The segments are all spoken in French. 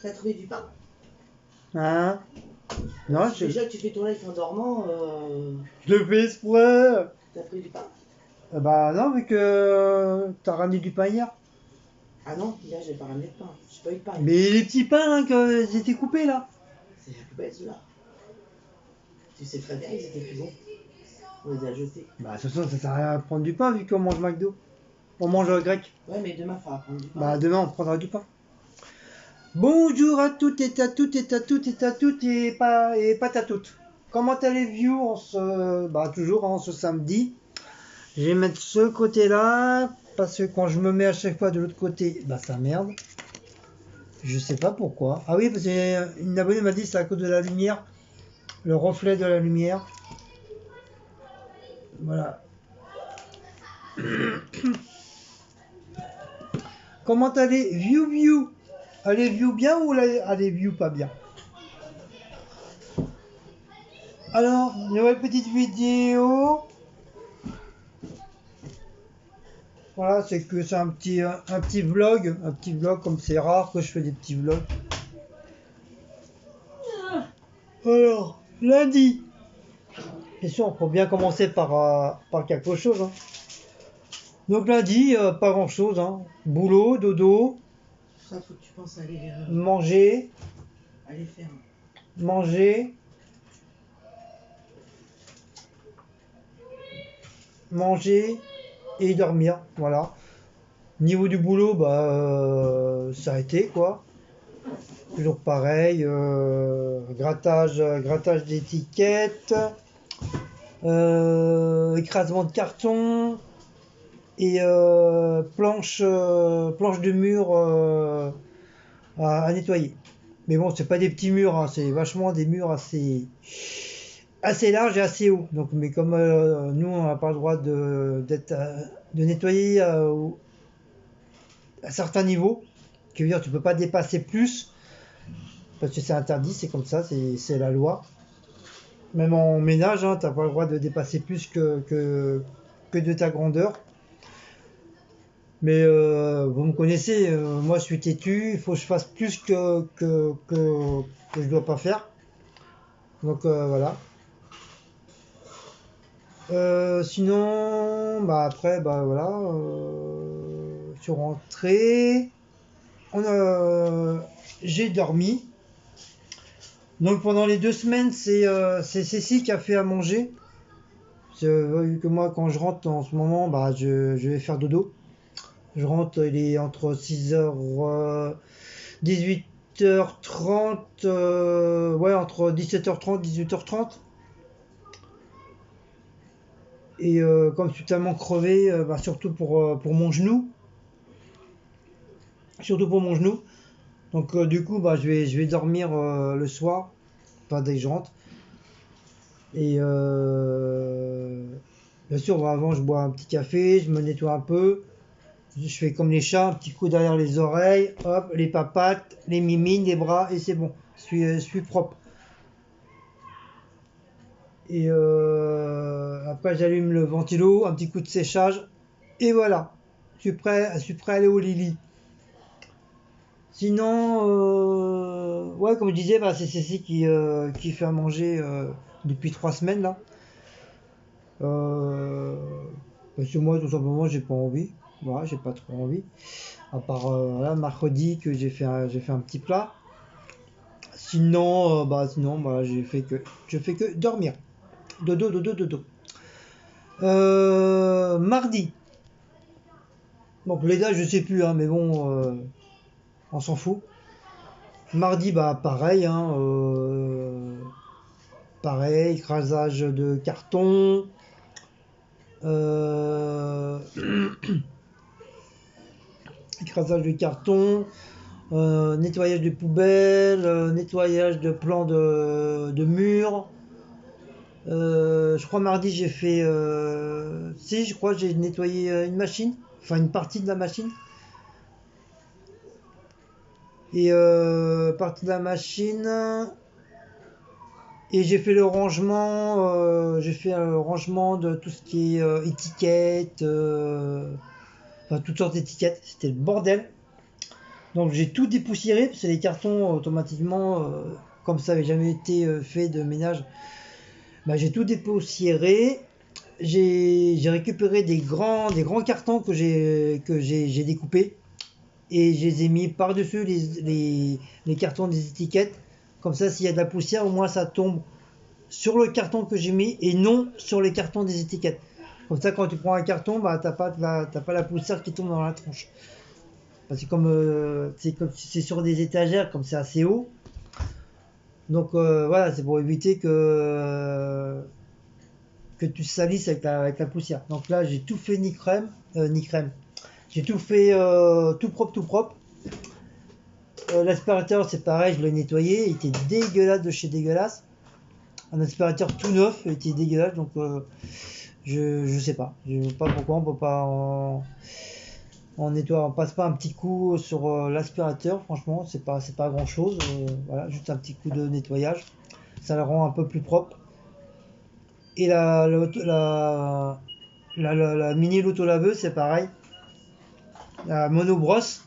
T'as trouvé du pain? Hein? Non, Déjà que tu fais ton live en dormant, je le fais exprès. t'as pris du pain? Bah non, vu que t'as ramené du pain hier. Ah non, là j'ai pas ramené de pain. J'ai pas eu de pain. Mais les petits pains là, que ils étaient coupés là. C'est la poubelle ceux-là. Tu sais très bien, ils étaient plus bons. On les a jetés. Bah de toute façon, ça sert à rien de prendre du pain vu qu'on mange McDo. On mange grec. Ouais, mais demain, il faudra prendre du pain. Bah demain, on prendra du pain. Bonjour à toutes et à toutes et à toutes et à toutes et pas à toutes. Comment allez-vous toujours ce samedi. Je vais mettre ce côté-là parce que quand je me mets à chaque fois de l'autre côté, bah ça merde. Je sais pas pourquoi. Ah oui, parce qu'une abonnée m'a dit c'est à cause de la lumière, le reflet de la lumière. Voilà. Comment allez view? Allez view bien ou allez view pas bien? Alors, nouvelle petite vidéo. Voilà, c'est un petit vlog, comme c'est rare que je fais des petits vlogs. Alors, lundi. Bien sûr, faut bien commencer par quelque chose. Hein. Donc lundi, pas grand chose. Hein. Boulot, dodo. Ça, faut que tu penses à aller manger. Aller faire. Manger. Manger et dormir. Voilà. Niveau du boulot, ça a été quoi. Toujours pareil. Grattage d'étiquettes. Écrasement de carton. Et planche de mur à nettoyer. Mais bon, c'est pas des petits murs, hein, c'est vachement des murs assez larges et assez hauts. Donc, mais comme nous, on n'a pas le droit de nettoyer à certains niveaux, qui veut dire que tu peux pas dépasser plus, parce que c'est interdit, c'est comme ça, c'est la loi. Même en ménage, hein, tu n'as pas le droit de dépasser plus que de ta grandeur. Mais vous me connaissez, moi je suis têtu, il faut que je fasse plus que je dois pas faire. Donc voilà. Sinon, après, voilà. Je suis rentré. J'ai dormi. Donc pendant les 2 semaines, c'est Cécile qui a fait à manger. Vu que moi, quand je rentre en ce moment, je vais faire dodo. Je rentre, il est entre 6h, 18h30, entre 17h30 18h30. Et comme je suis tellement crevé, surtout pour mon genou. Surtout pour mon genou. Donc du coup, je vais dormir le soir, dès que je rentre. Et bien sûr, avant, je bois un petit café, je me nettoie un peu. Je fais comme les chats, un petit coup derrière les oreilles, hop, les papates, les mimines, les bras, et c'est bon. Je suis propre. Et après, j'allume le ventilo, un petit coup de séchage, et voilà. Je suis prêt à aller au Lili. Sinon, comme je disais, c'est Cécile qui fait à manger depuis 3 semaines là. Parce que moi, tout simplement, j'ai pas envie. Voilà, j'ai pas trop envie. À part mercredi que j'ai fait un petit plat. Sinon, je fais que dormir. Dodo. Mardi. Donc les dates, je sais plus, hein, mais bon, on s'en fout. Mardi, pareil, hein, pareil, écrasage de carton. Écrasage de carton. Nettoyage de poubelles, nettoyage de plans de murs. Je crois mardi j'ai fait... je crois que j'ai nettoyé une machine. Enfin une partie de la machine. Et partie de la machine... Et j'ai fait le rangement... j'ai fait un rangement de tout ce qui est étiquettes. Toutes sortes d'étiquettes. C'était le bordel. Donc j'ai tout dépoussiéré, parce que les cartons automatiquement, comme ça n'avait jamais été fait de ménage, bah, j'ai tout dépoussiéré. J'ai récupéré des grands cartons que j'ai découpés et je les ai mis par-dessus les cartons des étiquettes. Comme ça, s'il y a de la poussière, au moins ça tombe sur le carton que j'ai mis et non sur les cartons des étiquettes. Comme ça, quand tu prends un carton, bah, t'as pas la poussière qui tombe dans la tronche. Parce que comme c'est sur des étagères, comme c'est assez haut, donc voilà, c'est pour éviter que tu salisses avec la poussière. Donc là, j'ai tout fait ni crème. J'ai tout fait tout propre, tout propre. L'aspirateur, c'est pareil, je l'ai nettoyé, il était dégueulasse de chez dégueulasse. Un aspirateur tout neuf, il était dégueulasse, donc je sais pas. Je sais pas pourquoi on peut pas on passe pas un petit coup sur l'aspirateur, franchement, c'est pas grand chose. Voilà, juste un petit coup de nettoyage. Ça le rend un peu plus propre. Et la mini laveuse, c'est pareil. La monobrosse,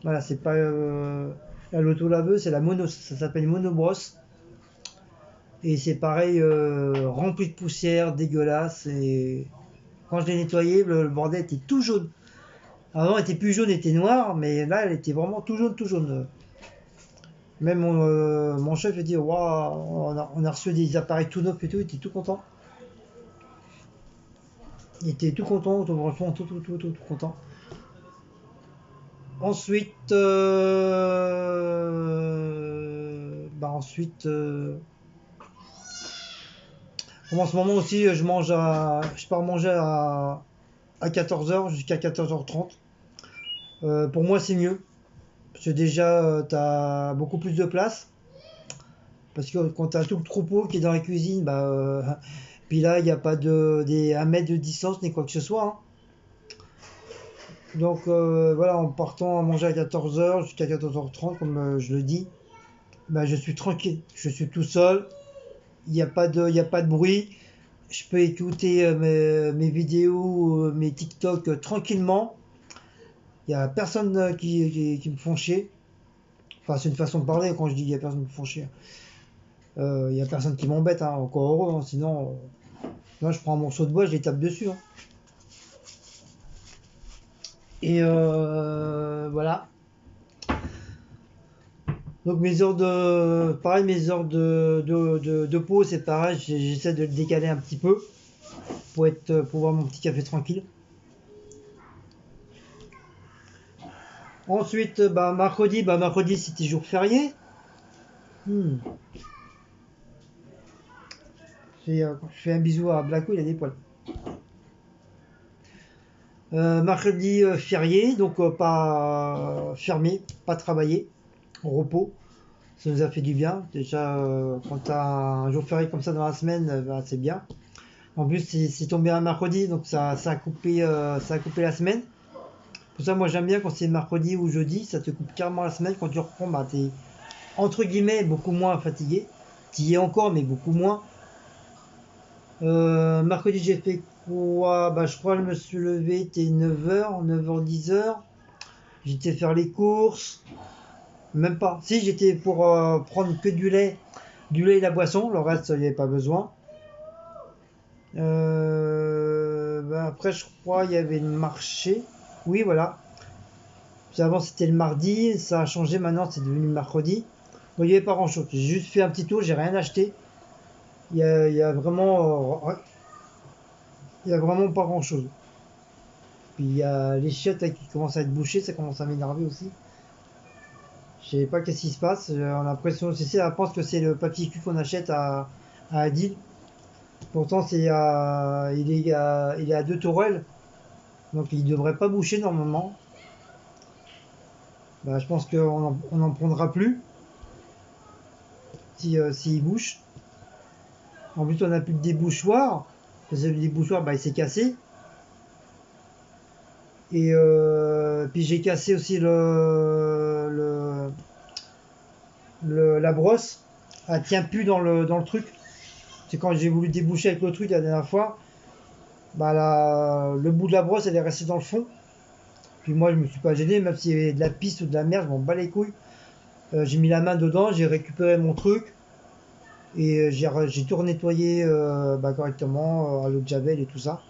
voilà, c'est pas la laveuse, c'est la mono, ça s'appelle monobrosse. Et c'est pareil, rempli de poussière, dégueulasse. Et quand je l'ai nettoyé, le bordel était tout jaune. Avant, elle était plus jaune, elle était noire, mais là, elle était vraiment tout jaune, tout jaune. Même mon chef a dit, waouh, on a reçu des appareils tout neufs et tout, il était tout content. Il était tout content, franchement, tout content. Ensuite, comme en ce moment aussi, je pars manger à 14h jusqu'à 14h30. Pour moi, c'est mieux. Parce que déjà, tu as beaucoup plus de place. Parce que quand tu as tout le troupeau qui est dans la cuisine, puis là, il n'y a pas 1 mètre de distance ni quoi que ce soit. Hein. Donc voilà, en partant à manger à 14h jusqu'à 14h30, comme je le dis, je suis tranquille. Je suis tout seul. Il n'y a pas de bruit. Je peux écouter mes vidéos, mes TikTok tranquillement. Il n'y a personne qui me font chier. Enfin, c'est une façon de parler quand je dis il n'y a personne qui me font chier. Il n'y a personne qui m'embête, hein, encore heureux. Hein, sinon, là, je prends un morceau de bois, je les tape dessus. Hein. Et voilà. Donc mes heures de pause, c'est pareil, j'essaie de le décaler un petit peu pour boire mon petit café tranquille. Ensuite, mercredi c'était jour férié. Je fais un bisou à Blacko, il a des poils. Mercredi férié, donc pas fermé, pas travaillé, au repos. Ça nous a fait du bien. Déjà, quand tu as un jour férié comme ça dans la semaine, c'est bien. En plus, c'est tombé un mercredi, donc ça a coupé la semaine. Pour ça, moi, j'aime bien quand c'est mercredi ou jeudi, ça te coupe carrément la semaine. Quand tu reprends, t'es entre guillemets beaucoup moins fatigué. Tu y es encore, mais beaucoup moins. Mercredi, j'ai fait quoi? Je crois que je me suis levé, c'était 9h, 9h, 10h. J'étais faire les courses. Même pas. Si, j'étais pour prendre que du lait et la boisson. Le reste, il n'y avait pas besoin. Après, je crois il y avait le marché. Oui, voilà. Puis avant, c'était le mardi. Ça a changé. Maintenant, c'est devenu le mercredi. Bon, il n'y avait pas grand-chose. J'ai juste fait un petit tour. J'ai rien acheté. Il y a vraiment pas grand-chose. Puis il y a les chiottes qui commencent à être bouchées. Ça commence à m'énerver aussi. Je sais pas qu'est-ce qui se passe. On a l'impression, elle pense que c'est le papier cul qu'on achète à Adil. Pourtant, il est à 2 tourelles. Donc il devrait pas boucher normalement. Je pense qu'on n'en prendra plus. S'il bouche. En plus, on n'a plus de débouchoir. Parce que le débouchoir, il s'est cassé. Et puis j'ai cassé aussi la brosse. Elle tient plus dans le truc. C'est quand j'ai voulu déboucher avec le truc la dernière fois. Le bout de la brosse, elle est restée dans le fond. Puis moi, je me suis pas gêné, même s'il y avait de la pisse ou de la merde, je m'en bats les couilles. J'ai mis la main dedans, j'ai récupéré mon truc et j'ai tout nettoyé correctement à l'eau de javel et tout ça.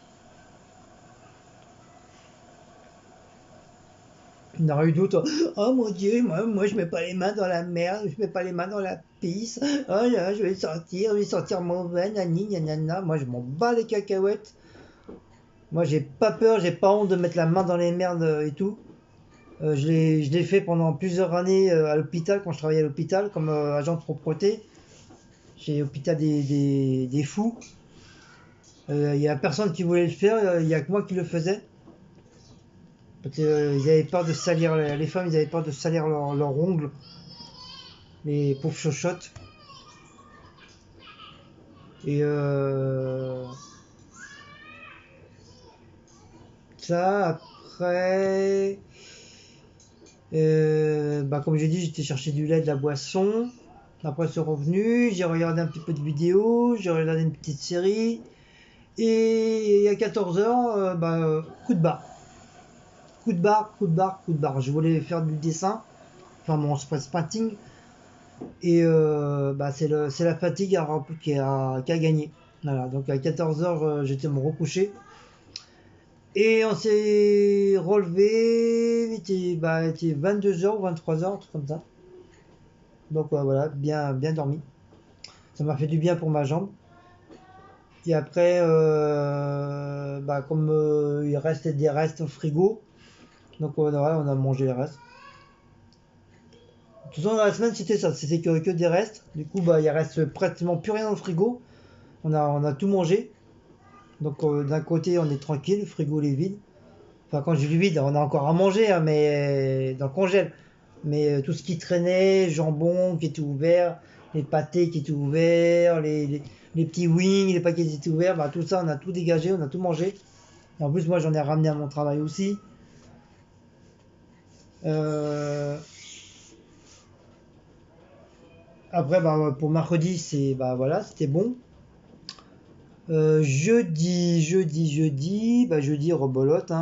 Il y en aura eu d'autres. Oh mon Dieu, moi je mets pas les mains dans la merde, je mets pas les mains dans la pisse. Oh là, je vais sentir mauvais, nani, nanana. Moi je m'en bats les cacahuètes. Moi j'ai pas peur, j'ai pas honte de mettre la main dans les merdes et tout. Je l'ai fait pendant plusieurs années à l'hôpital, quand je travaillais à l'hôpital comme agent de propreté. Chez l'hôpital des fous. Il y a personne qui voulait le faire, il y a que moi qui le faisais. Parce qu'ils avaient peur de salir, les femmes, ils avaient peur de salir leurs ongles. Les pauvres chochottes. Et ça, après, comme j'ai dit, j'étais chercher du lait, de la boisson. Après, c'est revenu, j'ai regardé un petit peu de vidéos, j'ai regardé une petite série. Et à 14h, coup de barre. Coup de barre, coup de barre, coup de barre. Je voulais faire du dessin, enfin mon space painting. Et c'est la fatigue qui a gagné. Voilà, donc à 14h, j'étais me recoucher. Et on s'est relevé, il était 22h ou 23h, un truc comme ça. Donc voilà, bien dormi. Ça m'a fait du bien pour ma jambe. Et après, comme il restait des restes au frigo, donc on a mangé les restes. De toute façon, dans la semaine, c'était ça, c'était que des restes. Du coup, il reste pratiquement plus rien dans le frigo. On a tout mangé. Donc d'un côté, on est tranquille, le frigo il est vide. Enfin, quand je dis vide, on a encore à manger, hein, mais dans le congèle. Mais tout ce qui traînait, jambon qui était ouvert, les pâtés qui étaient ouverts, les petits wings, les paquets qui étaient ouverts, tout ça, on a tout dégagé, on a tout mangé. Et en plus, moi, j'en ai ramené à mon travail aussi. Après, pour mercredi, c'était bon. Jeudi, rebolote,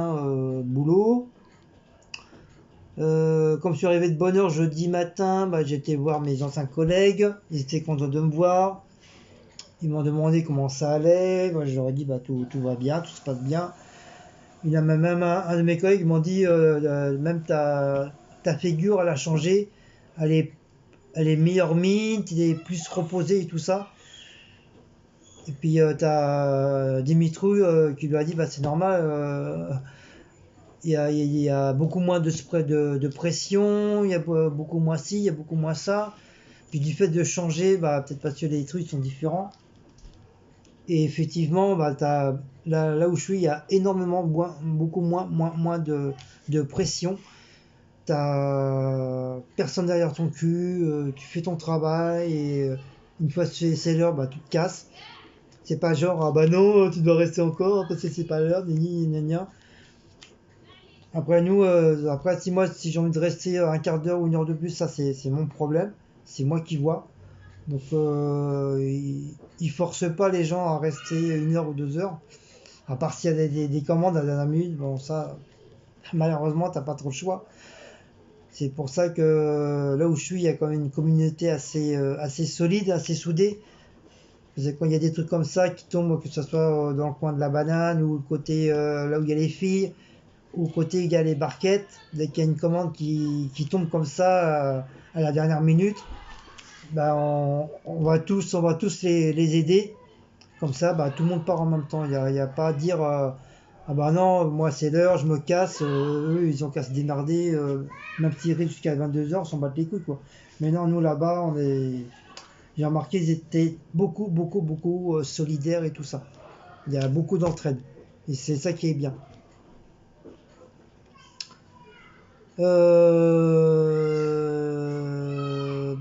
boulot. Comme je suis arrivé de bonne heure jeudi matin, j'étais voir mes anciens collègues. Ils étaient contents de me voir. Ils m'ont demandé comment ça allait. Moi, je leur ai dit tout va bien, tout se passe bien. Il y a même un de mes collègues m'a dit même ta figure elle a changé. Elle est meilleure mine, tu es plus reposé et tout ça. Et puis t'as Dimitrou qui lui a dit c'est normal. Il y a beaucoup moins de pression, il y a beaucoup moins ci, il y a beaucoup moins ça. Puis du fait de changer, peut-être parce que les trucs sont différents. Et effectivement, là où je suis, il y a beaucoup moins de pression. T'as personne derrière ton cul, tu fais ton travail et une fois que c'est l'heure, tu te casses. C'est pas genre, non, tu dois rester encore parce que c'est pas l'heure, ni. Après nous, si j'ai envie de rester un quart d'heure ou une heure de plus, ça c'est mon problème. C'est moi qui vois. Donc ils forcent pas les gens à rester une heure ou 2 heures. À part s'il y a des commandes à la dernière minute, bon ça, malheureusement t'as pas trop le choix. C'est pour ça que là où je suis, il y a quand même une communauté assez solide, assez soudée. Parce que quand il y a des trucs comme ça qui tombent, que ce soit dans le coin de la banane ou le côté là où il y a les filles, ou côté il y a les barquettes, dès qu'il y a une commande qui tombe comme ça à la dernière minute, on va tous les aider. Comme ça, tout le monde part en même temps. Il y a pas à dire non, moi c'est l'heure, je me casse. Eux, ils ont qu'à se démerder. Même s'ils arrivent jusqu'à 22h, on s'en battent les couilles, quoi. Mais non, nous là-bas, j'ai remarqué ils étaient beaucoup solidaires et tout ça. Il y a beaucoup d'entraide. Et c'est ça qui est bien.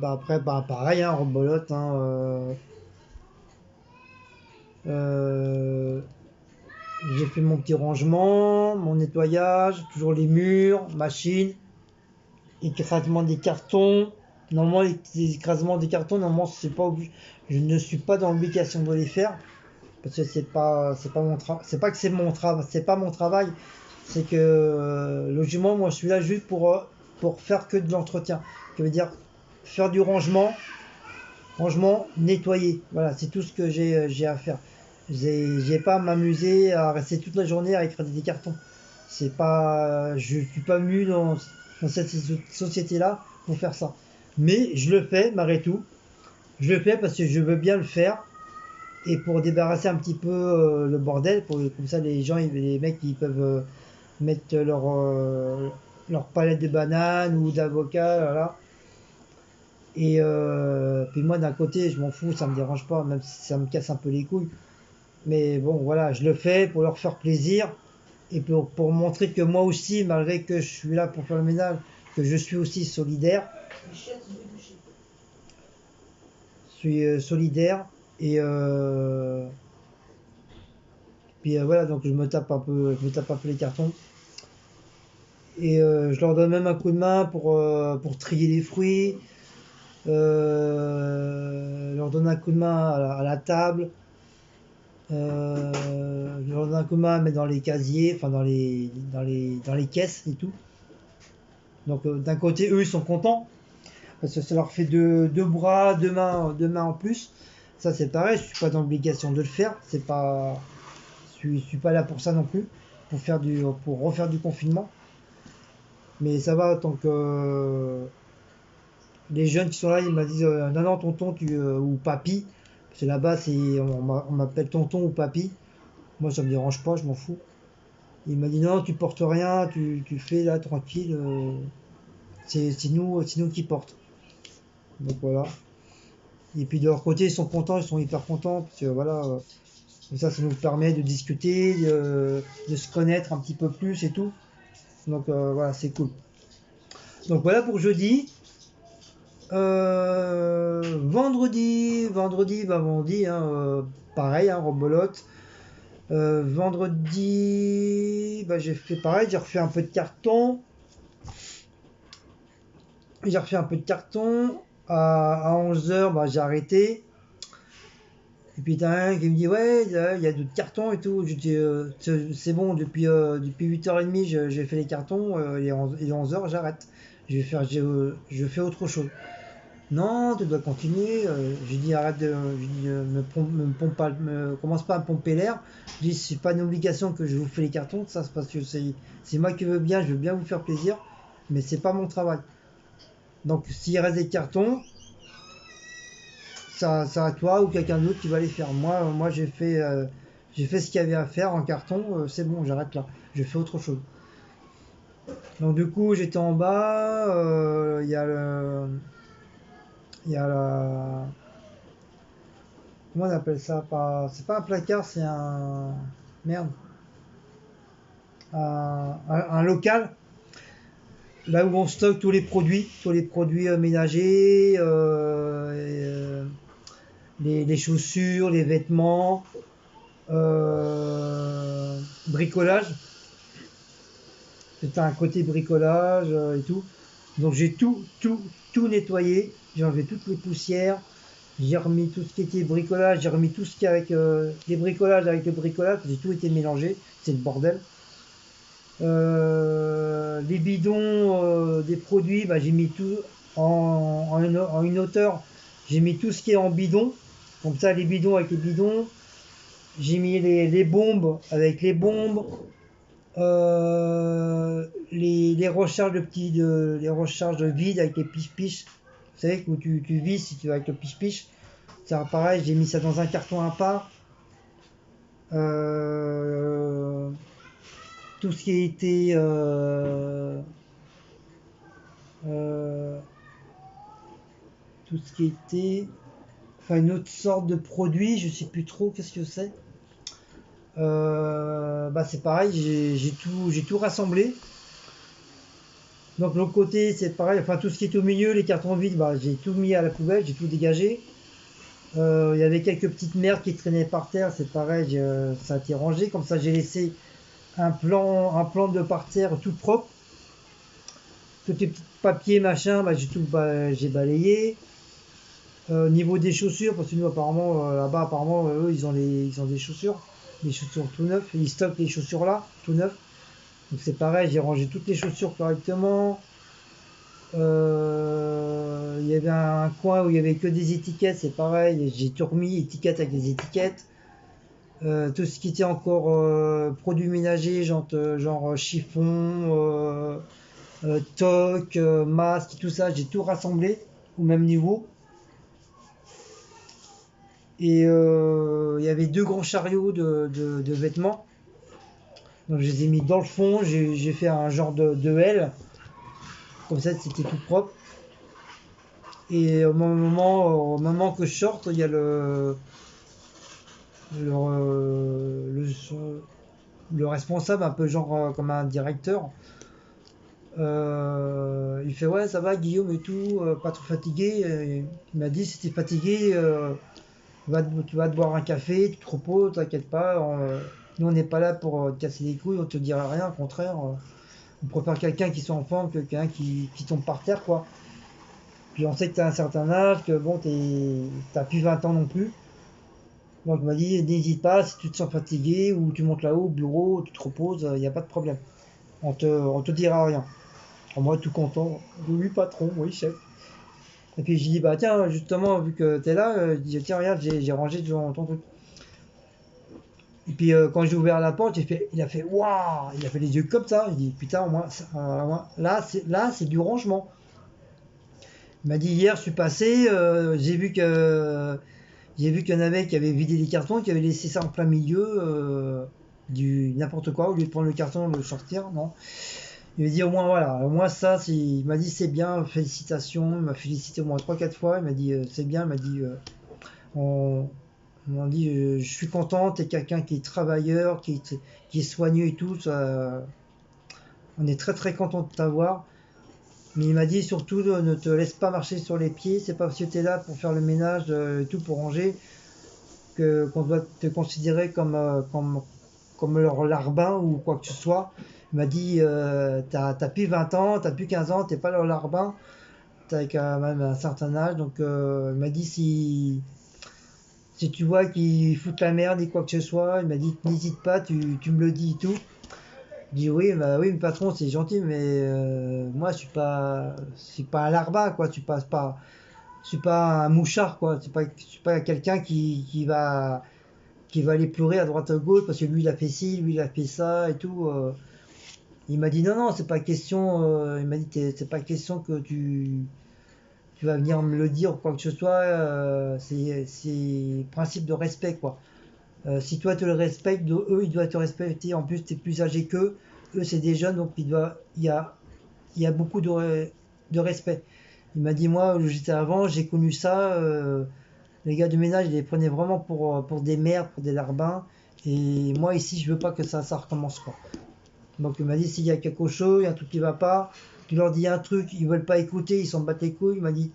Après, pareil, rebolote. J'ai fait mon petit rangement, mon nettoyage, toujours les murs, machine, écrasement des cartons. Normalement, les écrasements des cartons, normalement, je ne suis pas dans l'obligation de les faire parce que c'est pas mon travail, c'est pas que c'est mon travail, c'est pas mon travail, c'est que logiquement, moi je suis là juste pour faire que de l'entretien. Ça veut dire faire du rangement, nettoyer. Voilà, c'est tout ce que j'ai à faire. J'ai pas à m'amuser à rester toute la journée à écraser des cartons. C'est pas, je suis pas venu dans cette société-là pour faire ça. Mais je le fais malgré tout. Je le fais parce que je veux bien le faire et pour débarrasser un petit peu le bordel. Comme ça, les mecs, ils peuvent mettre leur palette de bananes ou d'avocats, voilà. Et puis moi, d'un côté, je m'en fous, ça me dérange pas, même si ça me casse un peu les couilles. Mais bon, voilà, je le fais pour leur faire plaisir et pour montrer que moi aussi, malgré que je suis là pour faire le ménage, que je suis aussi solidaire. Je suis solidaire et puis voilà, donc je me tape un peu les cartons. Et je leur donne même un coup de main pour trier les fruits. Je leur donne un coup de main à la table. Je leur donne un coup de main à mettre dans les casiers, enfin dans les caisses et tout. Donc d'un côté, eux, ils sont contents. Parce que ça leur fait deux bras, deux mains en plus. Ça, c'est pareil, je suis pas dans l'obligation de le faire. C'est pas, je suis pas là pour ça non plus, pour refaire du confinement. Mais ça va tant que les jeunes qui sont là, ils m'ont dit non, non, tonton ou papy. Parce que là-bas, on m'appelle tonton ou papy. Moi, ça me dérange pas, je m'en fous. Il m'a dit non, tu portes rien, tu fais là tranquille. C'est nous qui portent. Donc voilà. Et puis de leur côté, ils sont contents, ils sont hyper contents. Parce que voilà, ça nous permet de discuter, de se connaître un petit peu plus et tout. Donc voilà, c'est cool. Donc voilà pour jeudi. Vendredi, hein, pareil, hein, rebolote. Vendredi, bah, j'ai fait pareil, j'ai refait un peu de carton. À 11h, bah, j'ai arrêté. Et puis t'as un qui me dit ouais, il y a d'autres cartons et tout. Je dis c'est bon, depuis 8h30 j'ai fait les cartons, il est 11h, j'arrête. Je fais autre chose. Non, tu dois continuer. J'ai dit arrête commence pas à me pomper l'air. Je dis c'est pas une obligation que je vous fais les cartons, ça c'est parce que c'est moi qui veux bien, je veux bien vous faire plaisir, mais c'est pas mon travail. Donc s'il reste des cartons, c'est à toi ou quelqu'un d'autre qui va les faire. Moi j'ai fait ce qu'il y avait à faire en carton, c'est bon, j'arrête là. Je fais autre chose. Donc du coup j'étais en bas, il y a la... Comment on appelle ça? C'est pas un placard, c'est un... Merde. Un local. Là où on stocke tous les produits ménagers, les chaussures, les vêtements, bricolage. C'est un côté bricolage et tout. Donc j'ai tout nettoyé. J'ai enlevé toutes les poussières. J'ai remis tout ce qui était bricolage. J'ai remis tout ce qui est avec les bricolages avec le bricolage. J'ai tout été mélangé. C'est le bordel. Les bidons des produits, bah, j'ai mis tout en une hauteur. J'ai mis tout ce qui est en bidon. Comme ça, les bidons avec les bidons. J'ai mis les bombes avec les bombes. Les recharges les recharges de vide avec les piche-piche. Vous savez où tu vises si tu vas avec le piche-piche. Ça pareil, j'ai mis ça dans un carton à part. Tout ce qui a été enfin une autre sorte de produit, je sais plus trop qu'est-ce que c'est. Bah c'est pareil, j'ai tout rassemblé. Donc l'autre côté c'est pareil, enfin tout ce qui est au milieu, les cartons vides, bah, j'ai tout mis à la poubelle, j'ai tout dégagé. Il y avait quelques petites merdes qui traînaient par terre, c'est pareil, ça a été rangé, comme ça j'ai laissé un plan de par terre tout propre. Tous les petits papiers machin, bah, j'ai balayé. Niveau des chaussures, parce que nous apparemment là-bas apparemment eux ils ont des chaussures tout neufs, ils stockent les chaussures là tout neufs. Donc c'est pareil, j'ai rangé toutes les chaussures correctement. Il y avait un coin où il y avait que des étiquettes, c'est pareil, j'ai tout remis, étiquettes avec les étiquettes. Tout ce qui était encore produits ménagers, genre chiffon, toc, masque, tout ça, j'ai tout rassemblé au même niveau. Et il y avait 2 grands chariots de vêtements. Donc je les ai mis dans le fond, j'ai fait un genre de L. Comme ça, c'était tout propre. Et au moment que je sorte, il y a le responsable, un peu genre comme un directeur. Il fait ouais, ça va Guillaume et tout, pas trop fatigué. Et il m'a dit si t'es fatigué, tu vas te boire un café, tu te reposes, t'inquiète pas. Nous on n'est pas là pour te casser les couilles, on te dira rien, au contraire. On préfère quelqu'un qui soit en forme que quelqu'un qui tombe par terre, quoi. Puis on sait que tu as un certain âge, que bon, t'as plus 20 ans non plus. Donc il m'a dit, n'hésite pas, si tu te sens fatigué, ou tu montes là-haut au bureau, tu te reposes, il n'y a pas de problème. On te dira rien. Alors moi, tout content. Oui, patron, oui, chef. Et puis j'ai dit, bah tiens, justement, vu que t'es là, je dis, tiens, regarde, j'ai rangé ton truc. Et puis quand j'ai ouvert la porte, il a fait, waouh, il a fait les yeux comme ça. Il dit, putain, au moins, là, c'est du rangement. Il m'a dit hier, je suis passé, j'ai vu qu'il y en avait qui avaient vidé les cartons, qui avaient laissé ça en plein milieu du n'importe quoi, au lieu de prendre le carton et le sortir, non. Il m'a dit au moins voilà, au moins ça, il m'a dit c'est bien, félicitations, il m'a félicité au moins 3 4 fois, il m'a dit c'est bien, il m'a dit on, on m'a dit je suis content, t'es quelqu'un qui est travailleur, qui est soigneux et tout, ça, on est très très content de t'avoir. Mais il m'a dit surtout ne te laisse pas marcher sur les pieds, c'est pas parce que tu es là pour faire le ménage et tout pour ranger qu'on doit te considérer comme leur larbin ou quoi que ce soit. Il m'a dit t'as plus 20 ans, t'as plus 15 ans, t'es pas leur larbin, t'as quand même un certain âge. Donc il m'a dit si tu vois qu'ils foutent la merde et quoi que ce soit, il m'a dit n'hésite pas, tu me le dis et tout. Je dis oui, bah oui, mais patron, c'est gentil, mais moi je suis pas un larbin, quoi. Je suis pas un mouchard, quoi. Je suis pas quelqu'un qui va aller pleurer à droite à gauche parce que lui il a fait ci, lui il a fait ça et tout. Il m'a dit non, non, c'est pas question. Il m'a dit c'est pas question que tu vas venir me le dire ou quoi que ce soit. C'est principe de respect, quoi. Si toi tu le respectes, eux ils doivent te respecter. En plus, tu es plus âgé qu'eux. Eux, c'est des jeunes, donc il y a beaucoup de respect. Il m'a dit, moi, où j'étais avant, j'ai connu ça. Les gars de ménage, ils les prenaient vraiment pour des merdes, pour des larbins. Et moi, ici, je veux pas que ça recommence, quoi. Donc, il m'a dit, s'il y a quelque chose, il y a un truc qui va pas, tu leur dis un truc, ils veulent pas écouter, ils s'en battent les couilles. Il m'a dit,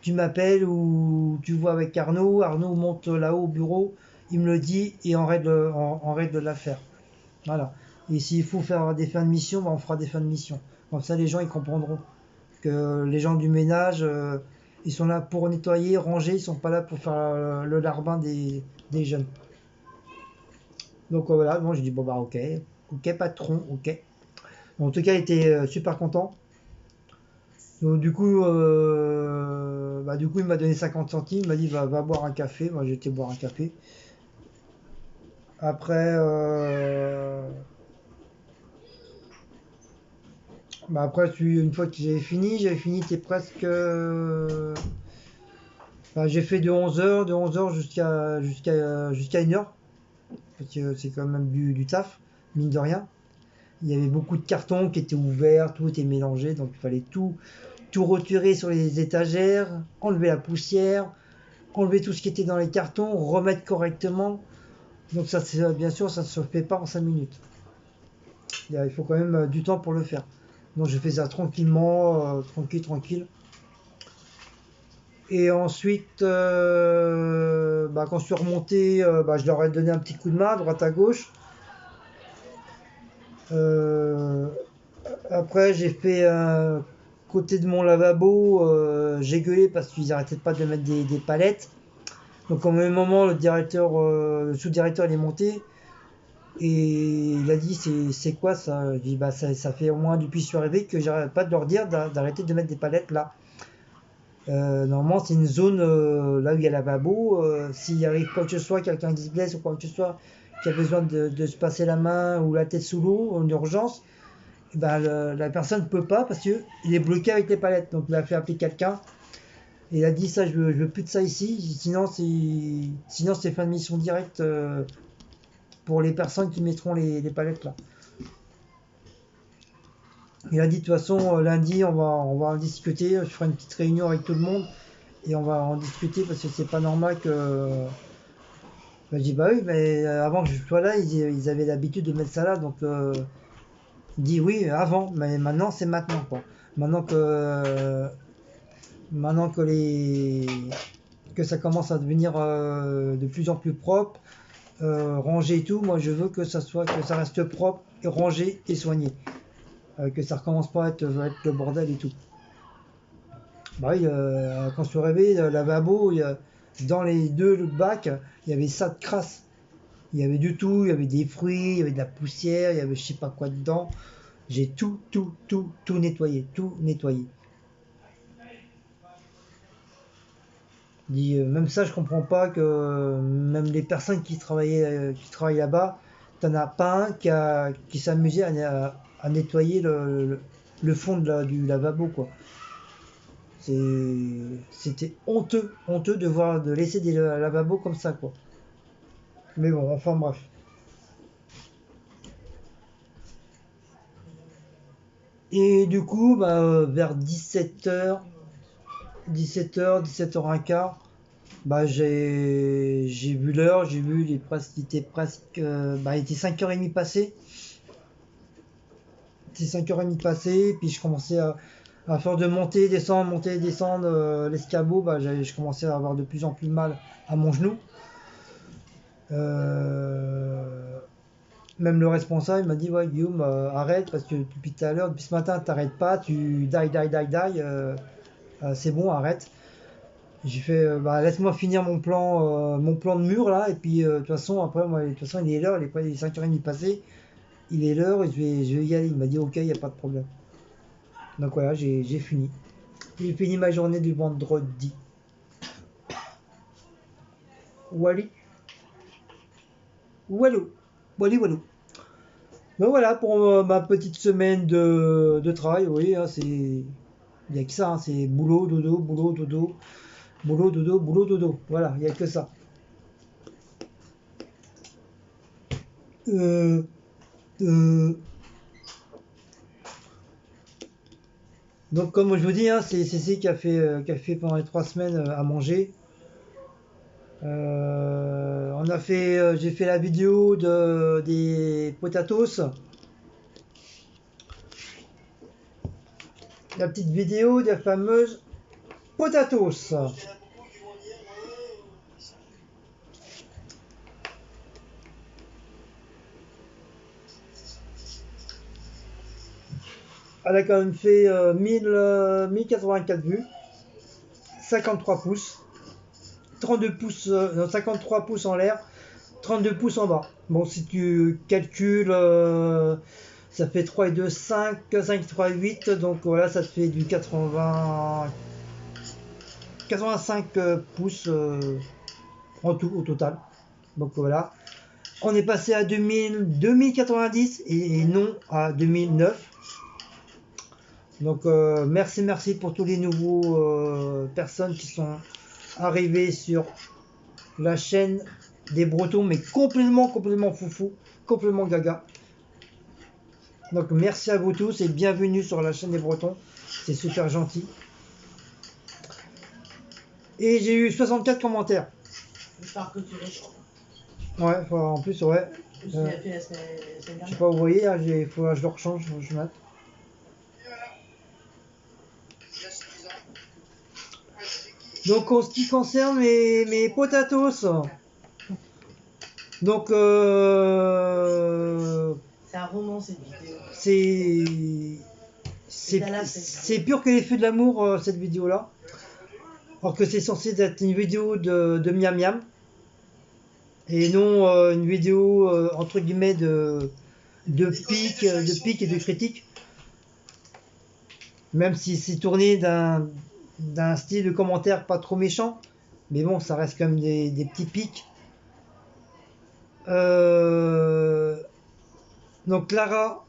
tu m'appelles ou tu vois avec Arnaud. Arnaud monte là-haut au bureau, il me le dit et on règle l'affaire. Voilà. Et s'il faut faire des fins de mission, ben on fera des fins de mission. Comme ça, les gens ils comprendront que les gens du ménage, ils sont là pour nettoyer, ranger, ils sont pas là pour faire le larbin des jeunes. Donc voilà, bon, j'ai dit bon bah ok, ok patron, ok. Bon, en tout cas, il était super content. Donc du coup, il m'a donné 50 centimes, il m'a dit va boire un café. Moi, j'ai été boire un café. Après, après, une fois que j'avais fini, c'était presque. J'ai fait de 11h jusqu'à 1h. Parce que c'est quand même du taf, mine de rien. Il y avait beaucoup de cartons qui étaient ouverts, tout était mélangé, donc il fallait tout retirer sur les étagères, enlever la poussière, enlever tout ce qui était dans les cartons, remettre correctement. Donc ça, bien sûr, ça ne se fait pas en 5 minutes. Il faut quand même du temps pour le faire. Donc je fais ça tranquillement, tranquille. Et ensuite, quand je suis remonté, je leur ai donné un petit coup de main à droite à gauche. Après, j'ai fait côté de mon lavabo, j'ai gueulé parce qu'ils n'arrêtaient pas de mettre des palettes. Donc au même moment, le sous-directeur, il est monté. Et il a dit c'est quoi ça? Je dis bah ça fait au moins depuis que je suis arrivé que j'arrête pas de leur dire d'arrêter de mettre des palettes là. Normalement c'est une zone là où il y a la lavabo. S'il arrive quoi que ce soit, quelqu'un qui se blesse ou quoi que ce soit, qui a besoin de se passer la main ou la tête sous l'eau en urgence, eh ben, la personne ne peut pas parce qu'il est bloqué avec les palettes. Donc il a fait appeler quelqu'un. Et il a dit ça, je veux plus de ça ici, sinon c'est fin de mission directe pour les personnes qui mettront les palettes là. Il a dit de toute façon lundi on va en discuter, je ferai une petite réunion avec tout le monde et on va en discuter parce que c'est pas normal que. Ben, je dis bah oui mais avant que je sois là ils avaient l'habitude de mettre ça là donc il dit oui avant mais maintenant c'est maintenant quoi. Maintenant que ça commence à devenir de plus en plus propre, rangé et tout, moi je veux que ça reste propre, et rangé et soigné. Que ça recommence pas à être le bordel et tout. Bah oui, quand je suis arrivé, le lavabo, dans les deux bacs, il y avait ça de crasse. Il y avait du tout, il y avait des fruits, il y avait de la poussière, il y avait je sais pas quoi dedans. J'ai tout nettoyé, tout nettoyé. Même ça, je comprends pas que même les personnes qui travaillent là-bas, t'en as pas un qui s'amusait à nettoyer le fond du lavabo, quoi. C'était honteux de laisser des lavabos comme ça, quoi. Mais bon, enfin bref. Et du coup, bah, vers 17h 15, bah, j'ai vu l'heure, j'ai vu il était presque, bah, il était 5h30 passé. C'était 5h30 passé, puis je commençais à faire de monter, descendre l'escabeau, bah, je commençais à avoir de plus en plus mal à mon genou. Même le responsable il m'a dit ouais Guillaume arrête parce que depuis tout à l'heure, depuis ce matin t'arrêtes pas, tu die, c'est bon arrête. J'ai fait bah, laisse-moi finir mon plan de mur là et puis de toute façon après moi de toute façon il est l'heure, il est 5h30 passé, il est l'heure et je vais y aller. Il m'a dit ok, il n'y a pas de problème. Donc voilà, j'ai fini. J'ai fini ma journée du vendredi. Wally. Walou. Wally Walou. Donc voilà pour ma petite semaine de travail, oui, hein, il n'y a que ça, hein, c'est boulot, dodo, boulot, dodo, boulot, dodo, boulot, dodo. Voilà, il n'y a que ça. Euh, euh, donc comme je vous dis, hein, c'est Cécile qui a fait pendant les 3 semaines à manger. J'ai fait la vidéo des potatoes. La petite vidéo des fameuses potatoes. Elle a quand même fait 1084 vues, 53 pouces, 32 pouces, 53 pouces en l'air, 32 pouces en bas. Bon, si tu calcules, ça fait 3 et 2, 5, 5 et 3, 8, donc voilà, ça te fait du 85 pouces en tout, au total. Donc voilà. On est passé à 2090 et non à 2009. Donc merci pour tous les nouveaux personnes qui sont arrivées sur la chaîne des Bretons, mais complètement foufou, complètement gaga. Donc merci à vous tous et bienvenue sur la chaîne des Bretons, c'est super gentil. Et j'ai eu 64 commentaires. Ouais, en plus ouais. Je sais pas où vous voyez, il faut que je le rechange, je note. Donc en ce qui concerne mes potatoes, donc c'est un roman cette vidéo. C'est pur que les feux de l'amour cette vidéo là. Alors que c'est censé être une vidéo de miam miam. et non une vidéo entre guillemets de pique et de critique, même si c'est tourné d'un style de commentaire pas trop méchant, mais bon, ça reste quand même des petits pics. Donc Clara,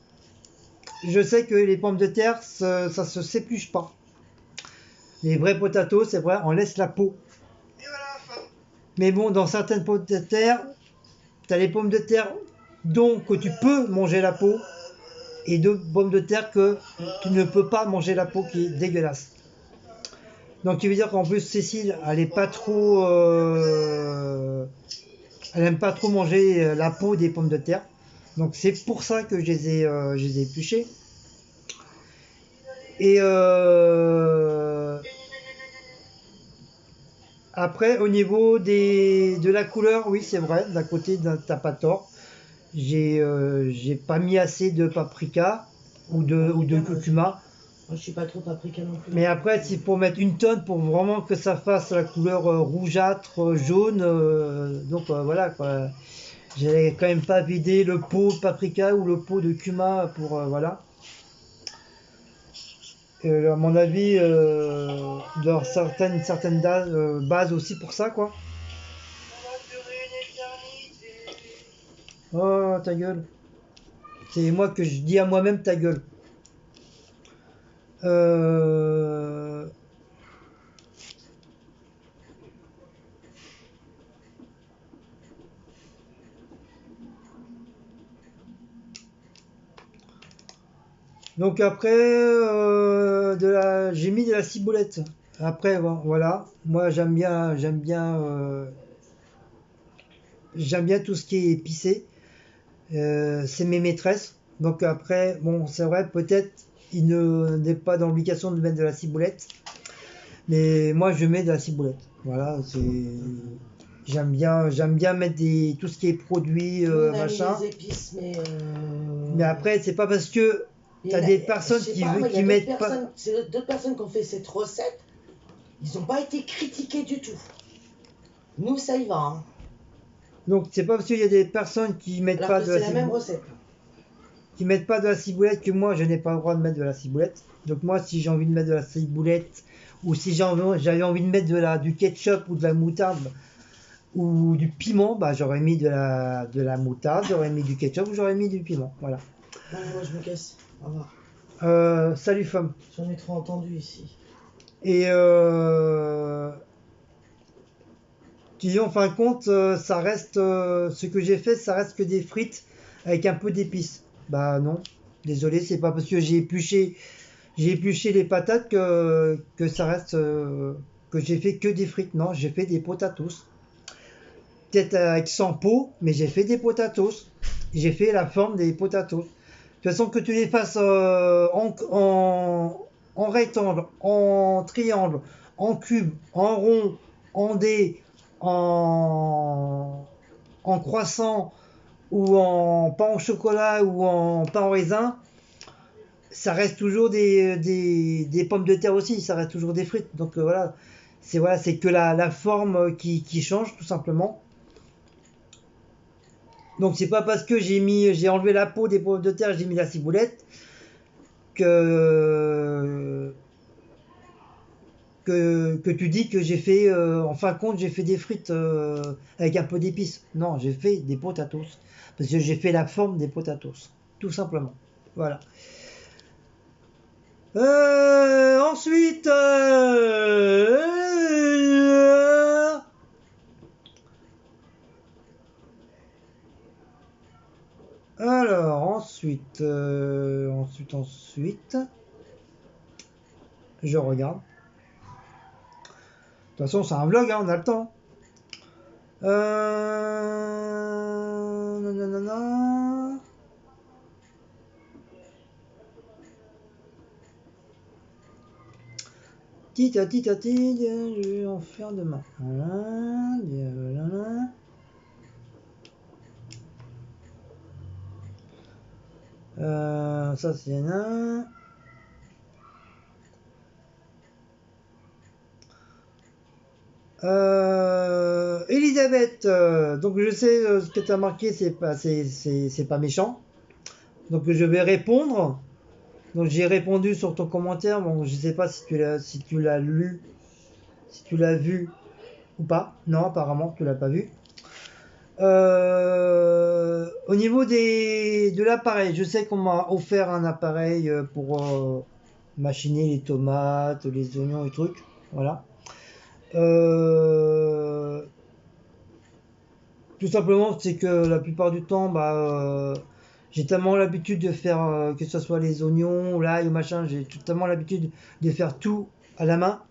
je sais que les pommes de terre, ça se s'épluche pas. Les vrais potatoes, c'est vrai, on laisse la peau. Mais bon, dans certaines pommes de terre, tu as les pommes de terre dont que tu peux manger la peau, et d'autres pommes de terre que tu ne peux pas manger la peau, qui est dégueulasse. Donc tu veux dire qu'en plus Cécile, elle est pas trop, elle aime pas trop manger la peau des pommes de terre. Donc c'est pour ça que je les ai épluchées. Et après, au niveau de la couleur, oui, c'est vrai, d'un côté, t'as pas tort. J'ai pas mis assez de paprika ou de curcuma. Moi, je suis pas trop paprika non plus. Mais après, c'est pour mettre une tonne pour vraiment que ça fasse la couleur rougeâtre, jaune. Donc voilà quoi. J'allais quand même pas vider le pot de paprika ou le pot de cumin pour voilà. À mon avis, dans certaines bases aussi pour ça quoi. Oh ta gueule. C'est moi que je dis à moi-même ta gueule. Euh, Donc après, j'ai mis de la ciboulette. Après, bon, voilà. Moi, j'aime bien tout ce qui est épicé. C'est mes maîtresses. Donc après, bon, c'est vrai, peut-être il n'est pas dans l'obligation de mettre de la ciboulette, mais moi, je mets de la ciboulette. Voilà, j'aime bien mettre tout ce qui est produit On a mis machin. les épices, Mais après, c'est pas parce que t'as des personnes qui mettent pas. C'est d'autres personnes qui ont fait cette recette. Ils n'ont pas été critiqués du tout. Nous, ça y va. Hein. Donc c'est pas parce qu'il y a des personnes qui mettent Alors pas que de c'est la la même recette. qui mettent pas de la ciboulette que moi je n'ai pas le droit de mettre de la ciboulette. Donc moi si j'ai envie de mettre de la ciboulette ou si j'avais envie de mettre du ketchup ou de la moutarde ou du piment, bah j'aurais mis de la moutarde, j'aurais mis du ketchup ou j'aurais mis du piment. Voilà. Non, moi je me casse. Au revoir. Salut femme. J'en ai trop entendu ici. Et disons, en fin de compte, ça reste ce que j'ai fait, ça reste que des frites avec un peu d'épices. Bah non, désolé, c'est pas parce que j'ai épluché les patates que ça reste que j'ai fait que des frites. Non, j'ai fait des potatoes. Peut-être avec sans peau, mais j'ai fait des potatoes. J'ai fait la forme des potatoes. De toute façon, que tu les fasses en rectangle, en triangle, en cube, en rond, en dé, en croissant ou en pain au chocolat ou en pain au raisin, ça reste toujours des pommes de terre aussi, ça reste toujours des frites. Donc voilà, c'est que la forme qui change tout simplement. Donc c'est pas parce que j'ai enlevé la peau des pommes de terre, j'ai mis la ciboulette que que tu dis que j'ai fait, en fin de compte, j'ai fait des frites avec un peu d'épices. Non, j'ai fait des potatoes. Parce que j'ai fait la forme des potatoes. Tout simplement. Voilà. Ensuite, alors, ensuite, je regarde. De toute façon, c'est un vlog, hein, on a le temps. Nanana. Tita, tita, tita, je vais en faire demain. Voilà, voilà. Ça c'est un. Elisabeth, donc je sais ce que tu as marqué, c'est pas méchant. Donc je vais répondre. Donc j'ai répondu sur ton commentaire. Bon, je sais pas si tu l'as lu, si tu l'as vu ou pas. Non, apparemment tu l'as pas vu. Au niveau de l'appareil, je sais qu'on m'a offert un appareil pour machiner les tomates, les oignons et trucs. Voilà. Tout simplement, c'est que la plupart du temps, j'ai tellement l'habitude de faire, que ce soit les oignons, l'ail ou machin, j'ai tellement l'habitude de faire tout à la main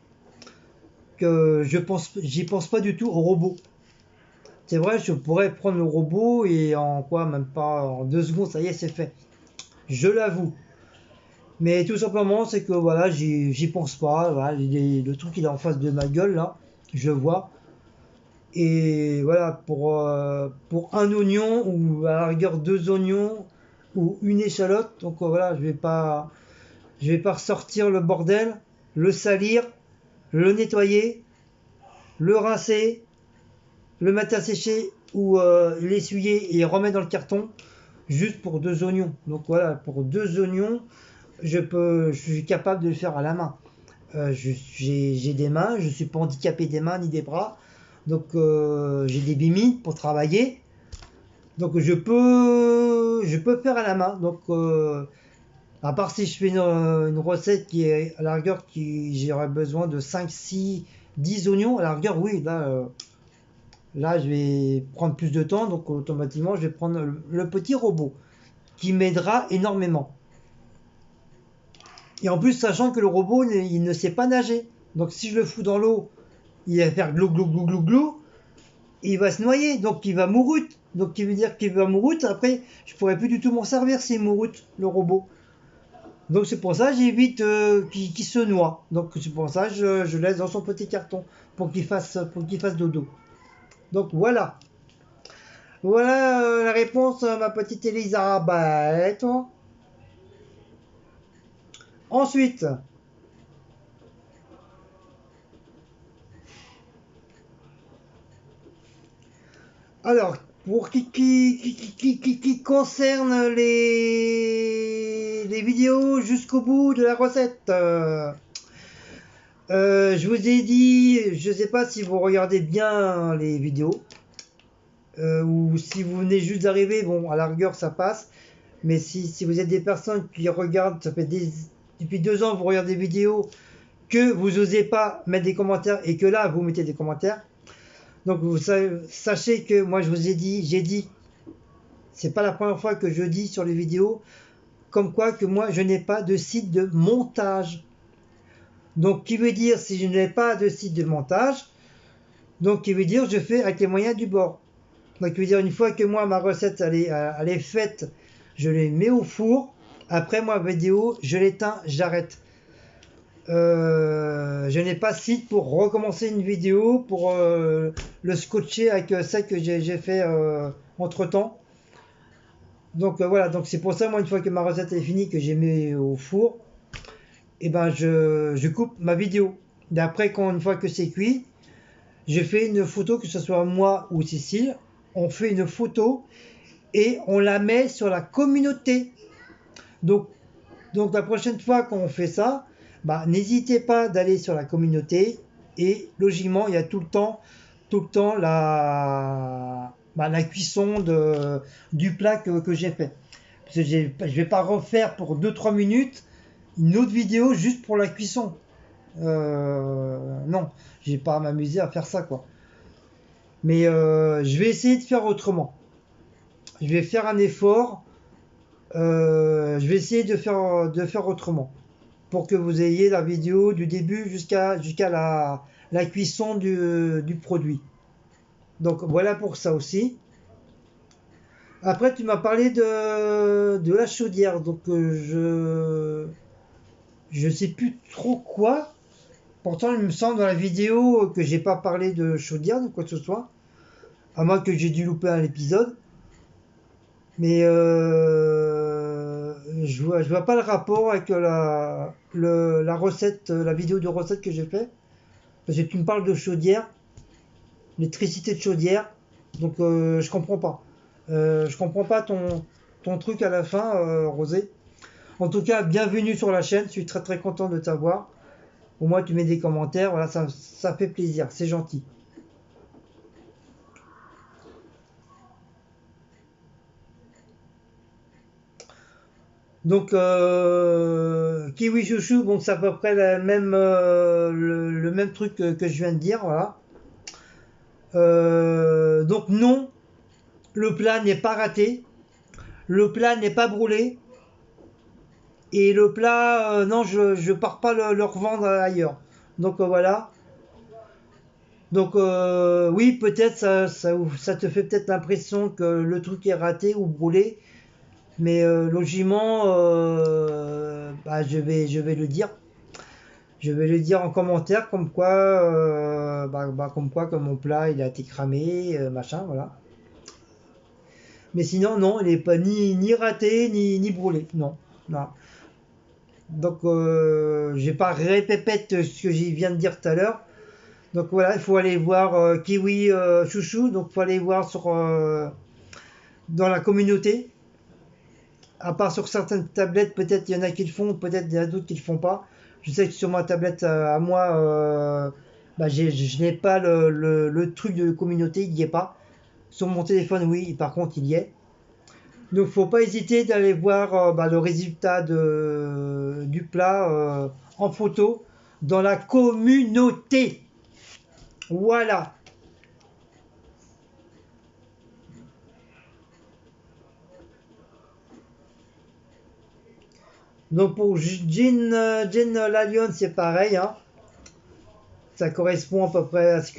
que j'y pense pas du tout au robot. C'est vrai, je pourrais prendre le robot et en quoi, même pas en 2 secondes, ça y est, c'est fait. Je l'avoue. Mais tout simplement, c'est que voilà, j'y pense pas. Voilà, le truc il est en face de ma gueule là, je le vois. Et voilà, pour un oignon ou à la rigueur 2 oignons ou une échalote, donc voilà, je vais pas ressortir le bordel, le salir, le nettoyer, le rincer, le mettre à sécher ou l'essuyer et remettre dans le carton juste pour 2 oignons. Donc voilà, pour 2 oignons, je suis capable de le faire à la main. J'ai des mains, je suis pas handicapé des mains ni des bras, donc j'ai des bimites pour travailler, donc je peux faire à la main. Donc à part si je fais une recette qui est à la rigueur qui j'aurais besoin de 5 6 10 oignons, à la rigueur oui, là je vais prendre plus de temps, donc automatiquement je vais prendre le petit robot qui m'aidera énormément. Et en plus, sachant que le robot, il ne sait pas nager. Donc si je le fous dans l'eau, il va faire glou glou glou glou glou, et il va se noyer, donc il va mourir. Donc qui veut dire qu'il va mourir, après je pourrais plus du tout m'en servir s'il mourit, le robot. Donc c'est pour ça que j'évite qu'il se noie. Donc c'est pour ça que je laisse dans son petit carton pour qu'il fasse dodo. Donc voilà. Voilà la réponse à ma petite Elisabeth. Ensuite, alors, pour qui concerne les vidéos jusqu'au bout de la recette, je vous ai dit, je ne sais pas si vous regardez bien les vidéos, ou si vous venez juste d'arriver, bon, à la rigueur, ça passe. Mais si vous êtes des personnes qui regardent, ça fait depuis 2 ans, vous regardez des vidéos, que vous n'osez pas mettre des commentaires, et que là, vous mettez des commentaires, donc vous sachez que moi j'ai dit, c'est pas la première fois que je dis sur les vidéos, comme quoi que moi je n'ai pas de site de montage. Donc qui veut dire si je n'ai pas de site de montage, donc qui veut dire je fais avec les moyens du bord. Donc qui veut dire une fois que moi ma recette elle est faite, je les mets au four, après moi vidéo, je l'éteins, j'arrête. Je n'ai pas de site pour recommencer une vidéo, pour le scotcher avec celle que j'ai fait entre temps. Donc voilà, donc c'est pour ça, moi, une fois que ma recette est finie, que j'ai mis au four, et ben je coupe ma vidéo. Et après, une fois que c'est cuit, je fais une photo, que ce soit moi ou Cécile, on fait une photo et on la met sur la communauté. Donc la prochaine fois qu'on fait ça, n'hésitez pas d'aller sur la communauté et logiquement il y a tout le temps la cuisson du plat que j'ai fait. Parce que je vais pas refaire pour 2-3 minutes une autre vidéo juste pour la cuisson. Non, je vais pas m'amuser à faire ça quoi. Mais je vais essayer de faire autrement. Je vais faire un effort. Je vais essayer de faire autrement pour que vous ayez la vidéo du début jusqu'à la cuisson du produit. Donc voilà pour ça aussi. Après tu m'as parlé de la chaudière, donc je sais plus trop quoi. Pourtant il me semble dans la vidéo que j'ai pas parlé de chaudière ou quoi que ce soit, à moins que j'ai dû louper un épisode. Mais je vois pas le rapport avec la recette, la vidéo de recette que j'ai fait. Parce que tu me parles de chaudière. l'électricité de chaudière. Donc je comprends pas. Je comprends pas ton truc à la fin, Rosé. En tout cas, bienvenue sur la chaîne. Je suis très très content de t'avoir. Au moins, tu mets des commentaires. Voilà, ça fait plaisir. C'est gentil. Donc, Kiwi Chouchou, bon, c'est à peu près le même truc que je viens de dire. Voilà. Donc, non, le plat n'est pas raté. Le plat n'est pas brûlé. Et le plat, non, je pars pas le revendre ailleurs. Donc voilà. Donc oui, peut-être ça te fait peut-être l'impression que le truc est raté ou brûlé. Mais logiquement, bah, je vais le dire. Je vais le dire en commentaire comme quoi, comme quoi que mon plat il a été cramé, machin, voilà. Mais sinon, non, il n'est pas ni raté, ni brûlé. Non, non. Donc, je vais pas répéter ce que je viens de dire tout à l'heure. Donc voilà, il faut aller voir Kiwi Chouchou. Donc, il faut aller voir dans la communauté. À part sur certaines tablettes, peut-être il y en a qui le font, peut-être il y en a d'autres qui le font pas. Je sais que sur ma tablette à moi, je n'ai pas le truc de communauté, il n'y est pas. Sur mon téléphone, oui, par contre, il y est. Donc, faut pas hésiter d'aller voir le résultat du plat en photo dans la communauté. Voilà. Donc, pour Jean la Lionne, c'est pareil. Hein. Ça correspond à peu près à ce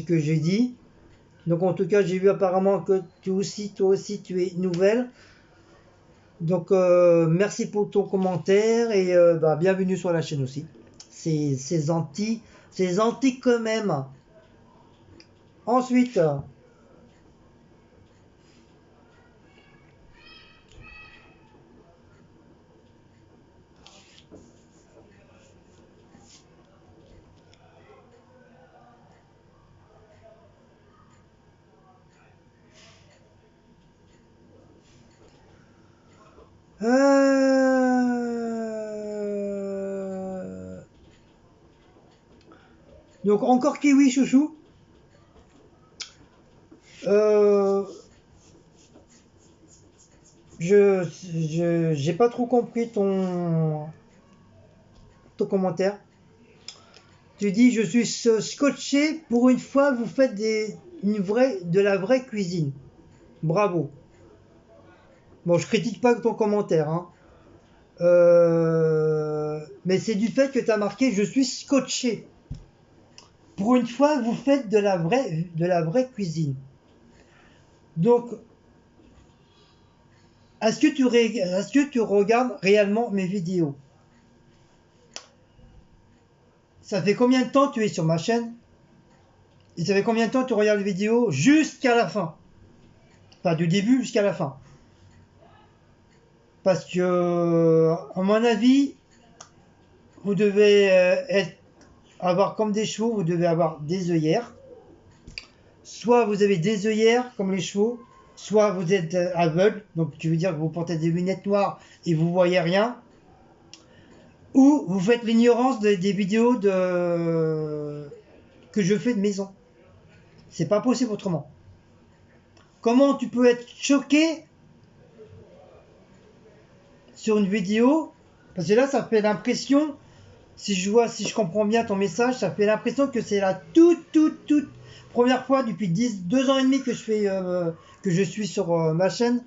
que j'ai dit. Donc, en tout cas, j'ai vu apparemment que toi aussi, tu es nouvelle. Donc, merci pour ton commentaire et bienvenue sur la chaîne aussi. C'est gentil quand même. Ensuite, donc encore Kiwi Chouchou. J'ai pas trop compris ton commentaire. Tu dis je suis scotché, pour une fois vous faites de la vraie cuisine. Bravo. Bon, je critique pas ton commentaire, hein. Mais c'est du fait que tu as marqué je suis scotché. Pour une fois vous faites de la vraie cuisine. Donc est-ce que tu regardes réellement mes vidéos? Ça fait combien de temps tu es sur ma chaîne? Et ça fait combien de temps tu regardes les vidéos jusqu'à la fin? Enfin, du début jusqu'à la fin. Parce que, à mon avis, vous devez avoir comme des chevaux, vous devez avoir des œillères. Soit vous avez des œillères comme les chevaux, soit vous êtes aveugle, donc tu veux dire que vous portez des lunettes noires et vous voyez rien. Ou vous faites l'ignorance des vidéos que je fais de maison. C'est pas possible autrement. Comment tu peux être choqué sur une vidéo? Parce que là, ça fait l'impression, si je comprends bien ton message, ça fait l'impression que c'est la toute première fois depuis 2 ans et demi que je suis sur ma chaîne.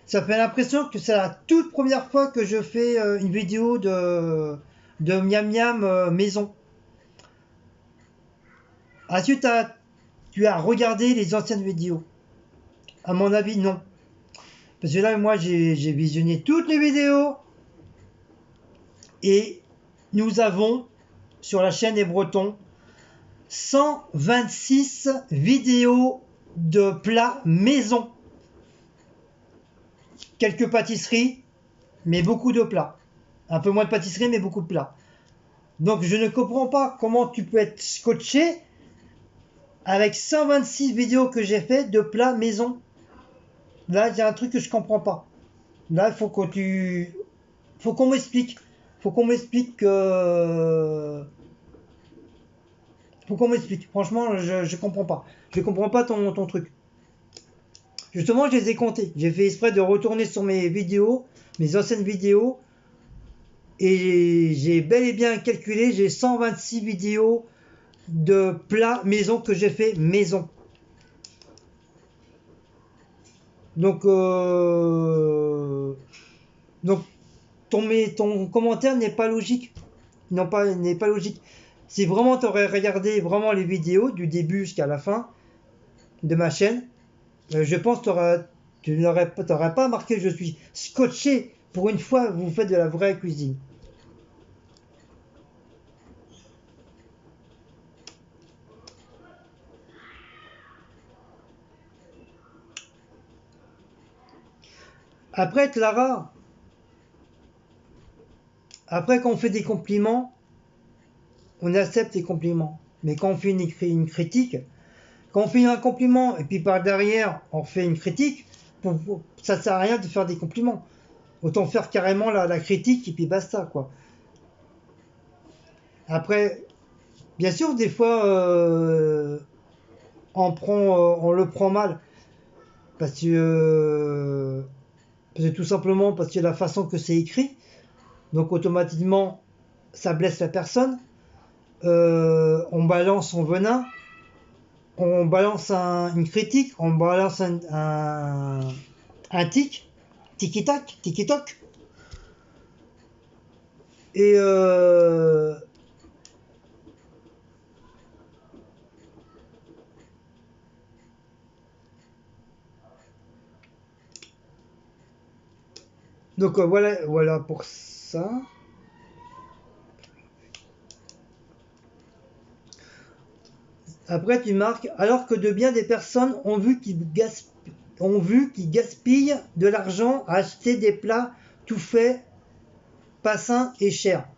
Ça fait l'impression que c'est la toute première fois que je fais une vidéo de miam miam maison. Est-ce que tu as regardé les anciennes vidéos? À mon avis, non. Parce que là, moi, j'ai visionné toutes les vidéos. Et nous avons, sur la chaîne des Bretons, 126 vidéos de plats maison. Quelques pâtisseries, mais beaucoup de plats. Un peu moins de pâtisseries, mais beaucoup de plats. Donc, je ne comprends pas comment tu peux être scotché avec 126 vidéos que j'ai fait de plats maison. Là, il y a un truc que je comprends pas. Là, il faut faut qu'on m'explique. Faut qu'on m'explique que... Faut qu'on m'explique. Franchement, je comprends pas. Je comprends pas ton truc. Justement, je les ai comptés. J'ai fait exprès de retourner sur mes vidéos, mes anciennes vidéos. Et j'ai bel et bien calculé, j'ai 126 vidéos de plats maison que j'ai fait maison. Donc, donc ton commentaire n'est pas logique. N'est pas logique. Si vraiment tu aurais regardé vraiment les vidéos du début jusqu'à la fin de ma chaîne, je pense que tu n'aurais pas marqué je suis scotché. Pour une fois, vous faites de la vraie cuisine. Après, Clara, après quand on fait des compliments, on accepte les compliments. Mais quand on fait une critique, quand on fait un compliment et puis par derrière on fait une critique, ça sert à rien de faire des compliments. Autant faire carrément la critique et puis basta quoi. Après, bien sûr des fois on le prend mal parce que, tout simplement parce que la façon que c'est écrit, donc automatiquement ça blesse la personne. On balance son venin, on balance une critique, on balance un tiki-tac, tiki-toc. Et donc voilà pour ça. Après tu marques, alors que de bien des personnes ont vu qu'ils gaspillent de l'argent à acheter des plats tout faits, pas sains et chers.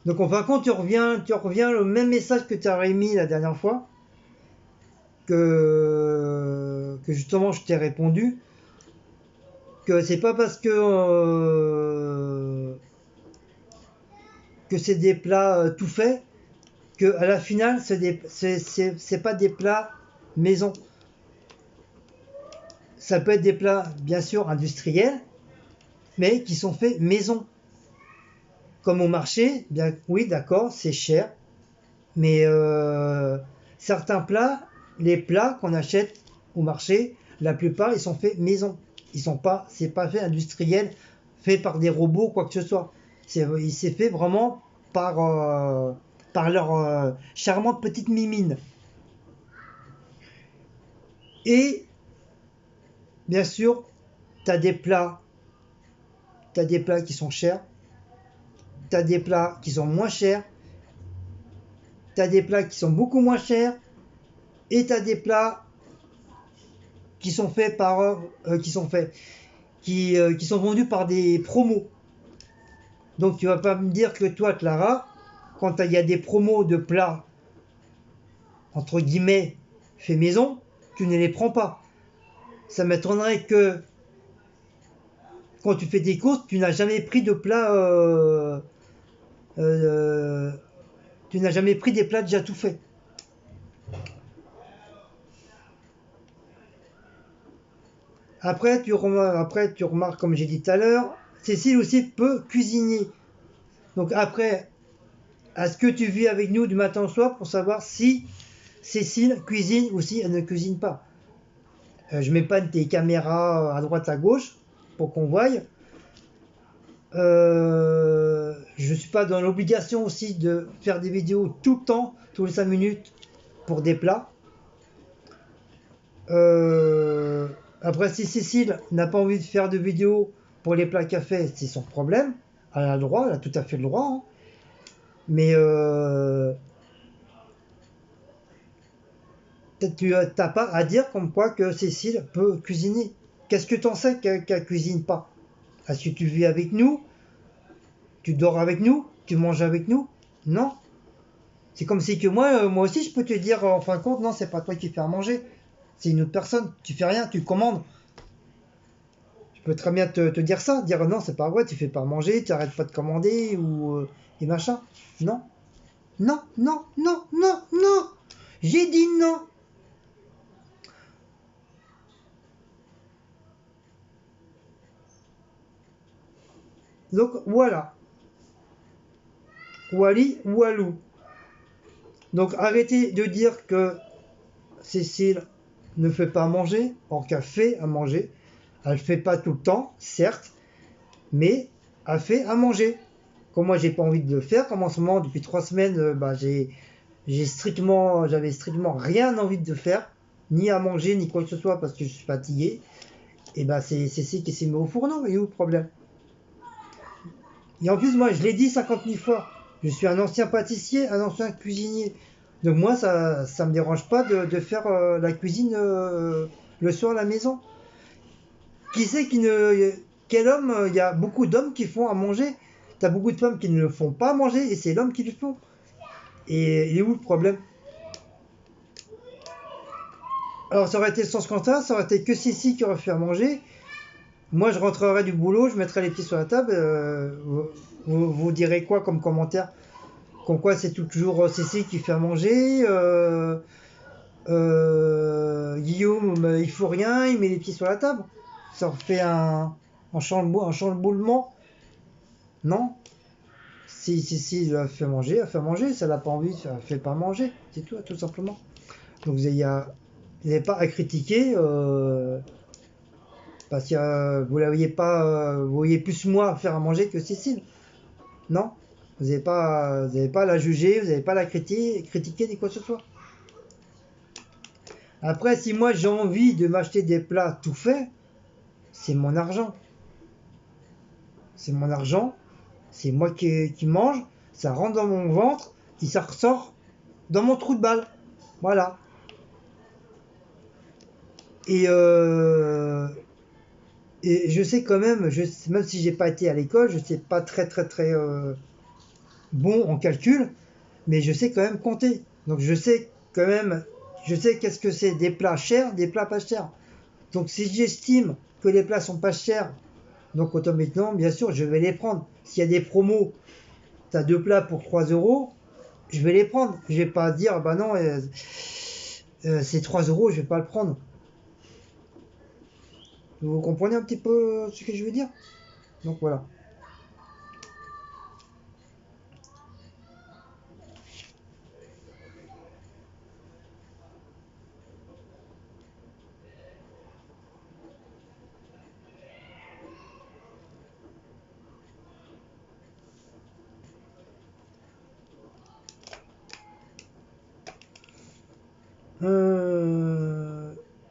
Donc en fin de compte, tu reviens le même message que tu as mis la dernière fois, que justement je t'ai répondu, que c'est pas parce que c'est des plats tout faits que à la finale c'est pas des plats maison. Ça peut être des plats bien sûr industriels, mais qui sont faits maison. Comme au marché, bien oui d'accord, c'est cher, mais certains plats, les plats qu'on achète au marché, la plupart ils sont faits maison. C'est pas fait industriel, fait par des robots quoi que ce soit. Il s'est fait vraiment par leur charmante petite mimine. Et bien sûr, t'as des plats qui sont chers, t'as des plats qui sont moins chers, t'as des plats qui sont beaucoup moins chers, et t'as des plats qui sont faits qui sont vendus par des promos. Donc tu vas pas me dire que toi, Clara, quand il y a des promos de plats entre guillemets fait maison, tu ne les prends pas. Ça m'étonnerait que quand tu fais des courses, tu n'as jamais pris de plat, tu n'as jamais pris des plats déjà tout faits. Après, tu remarques, comme j'ai dit tout à l'heure, Cécile aussi peut cuisiner. Donc après, est-ce que tu vis avec nous du matin au soir pour savoir si Cécile cuisine ou si elle ne cuisine pas? Je mets pas tes caméras à droite à gauche pour qu'on voie. Je suis pas dans l'obligation aussi de faire des vidéos tout le temps, tous les 5 minutes pour des plats. Après, si Cécile n'a pas envie de faire de vidéos pour les plats qu'elle fait, c'est son problème. Elle a le droit, elle a tout à fait le droit. Hein. Mais tu n'as pas à dire comme quoi que Cécile peut cuisiner. Qu'est-ce que tu en sais qu'elle cuisine pas? Est-ce que tu vis avec nous? Tu dors avec nous? Tu manges avec nous? Non. C'est comme si que moi aussi, je peux te dire, en fin de compte, non, c'est pas toi qui fais à manger. C'est une autre personne. Tu fais rien, tu commandes. Je peux très bien te dire ça. Dire non, c'est pas vrai, tu fais pas à manger, tu arrêtes pas de commander ou et machin. Non, non, non, non, non, non. J'ai dit non. Donc voilà. Wally, Walou. Donc arrêtez de dire que Cécile ne fait pas à manger, or qu'elle fait à manger. Elle ne fait pas tout le temps, certes, mais elle fait à manger. Comme moi, j'ai pas envie de le faire, comme en ce moment, depuis 3 semaines, j'avais strictement rien envie de faire, ni à manger, ni quoi que ce soit, parce que je suis fatigué. Et bah, c'est Cécile qui s'est mis au fourneau, et où le problème? Et en plus, moi, je l'ai dit 50 000 fois, je suis un ancien pâtissier, un ancien cuisinier. Donc moi, ça me dérange pas de faire la cuisine le soir à la maison. Qui sait qui ne... Quel homme, il y a beaucoup d'hommes qui font à manger. T'as beaucoup de femmes qui ne le font pas à manger, et c'est l'homme qui le font. Et il est où le problème? Alors ça aurait été le sens contraire, ça aurait été que Cécile qui aurait fait à manger. Moi, je rentrerai du boulot, je mettrai les pieds sur la table. Vous direz quoi comme commentaire? Comme quoi c'est toujours Cécile qui fait à manger. Guillaume, il faut rien, il met les pieds sur la table. Ça refait un chamboulement. Non? Si Cécile a fait manger, elle fait manger. Si elle n'a pas envie, elle fait pas manger. C'est tout simplement. Donc vous n'avez pas à critiquer. Parce que vous ne pas, vous voyez plus moi faire à manger que Cécile. Non, vous n'avez pas à la juger, vous n'avez pas à la critiquer ni quoi que ce soit. Après, si moi j'ai envie de m'acheter des plats tout faits, c'est mon argent. C'est mon argent, c'est moi qui mange, ça rentre dans mon ventre, et ça ressort dans mon trou de balle. Voilà. Et je sais quand même, même si j'ai pas été à l'école, je sais pas très bon en calcul, mais je sais quand même compter. Donc je sais quand même, je sais qu'est-ce que c'est des plats chers, des plats pas chers. Donc si j'estime que les plats sont pas chers, donc automatiquement, bien sûr, je vais les prendre. S'il y a des promos, tu as 2 plats pour 3 euros, je vais les prendre. Je vais pas dire, bah non, c'est 3 euros, je vais pas le prendre. Vous comprenez un petit peu ce que je veux dire? Donc voilà.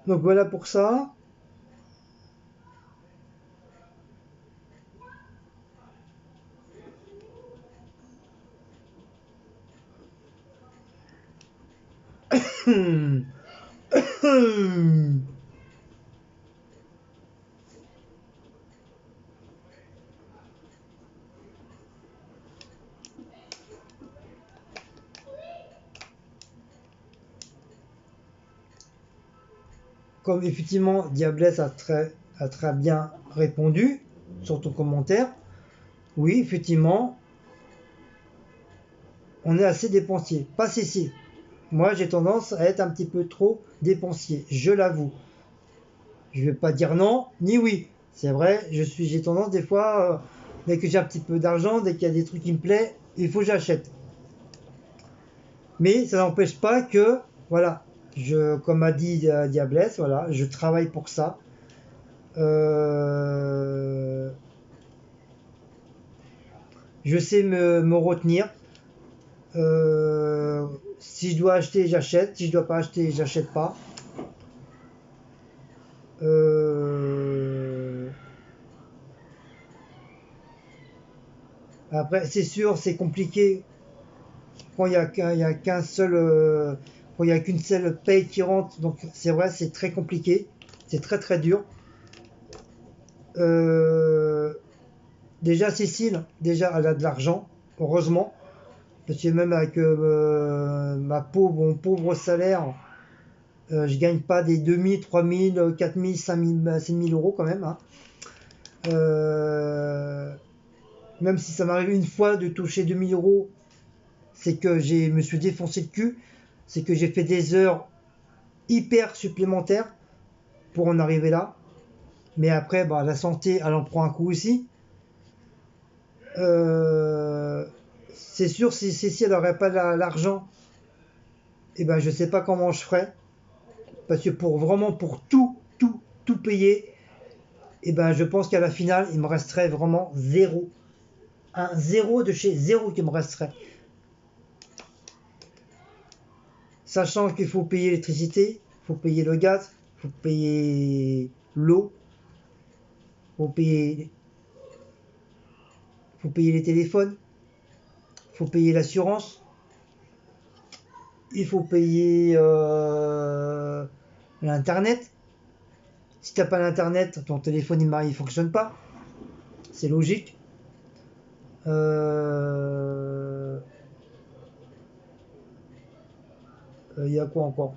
Donc voilà pour ça. Comme effectivement Diablesse a très bien répondu sur ton commentaire, oui, effectivement, on est assez dépensier. Pas Cécile. Moi, j'ai tendance à être un petit peu trop dépensier, je l'avoue. Je vais pas dire non, ni oui. C'est vrai, j'ai tendance des fois, dès que j'ai un petit peu d'argent, dès qu'il y a des trucs qui me plaisent, il faut que j'achète. Mais ça n'empêche pas que, voilà, comme a dit Diablesse, voilà, je travaille pour ça. Je sais me retenir. Si je dois acheter, j'achète. Si je dois pas acheter, j'achète pas. Après, c'est sûr, c'est compliqué quand il y a qu'un seul, quand il y a qu'une seule paye qui rentre. Donc c'est vrai, c'est très compliqué, c'est très dur. Déjà Cécile, déjà elle a de l'argent, heureusement. Parce que même avec mon pauvre salaire, je gagne pas des 2000, 3000, 4000, 5000, 6000 euros quand même. Hein. Même si ça m'arrive une fois de toucher 2000 euros, c'est que me suis défoncé le cul. C'est que j'ai fait des heures hyper supplémentaires pour en arriver là. Mais après, bah, la santé, elle en prend un coup aussi. C'est sûr, si elle n'aurait pas l'argent, et ben je sais pas comment je ferais. Parce que pour tout payer, et ben je pense qu'à la finale, il me resterait vraiment zéro. Un zéro de chez zéro qui me resterait. Sachant qu'il faut payer l'électricité, il faut payer le gaz, il faut payer l'eau, il faut payer les téléphones, il faut payer l'assurance, il faut payer l'internet. Si t'as pas l'internet, ton téléphone il fonctionne pas. C'est logique. Il y a quoi encore?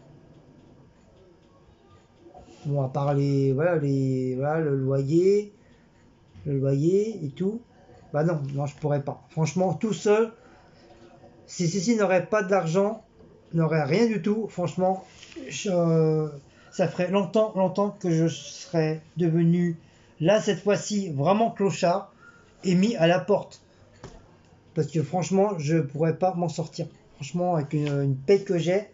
Bon, à part voilà, le loyer et tout. Bah non, je pourrais pas. Franchement, tout seul, si Cécile n'aurait pas d'argent, n'aurait rien du tout, franchement, ça ferait longtemps que je serais devenu, là, cette fois-ci, vraiment clochard et mis à la porte. Parce que franchement, je pourrais pas m'en sortir. Franchement, avec une paye que j'ai,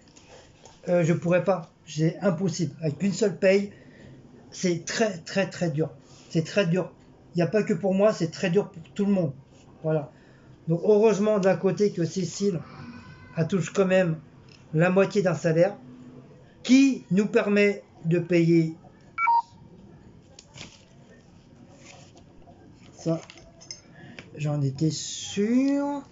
je pourrais pas. C'est impossible. Avec une seule paye, c'est très dur. C'est très dur. Il n'y a pas que pour moi, c'est très dur pour tout le monde. Voilà. Donc heureusement d'un côté que Cécile touche quand même la moitié d'un salaire qui nous permet de payer ça. J'en étais sûr.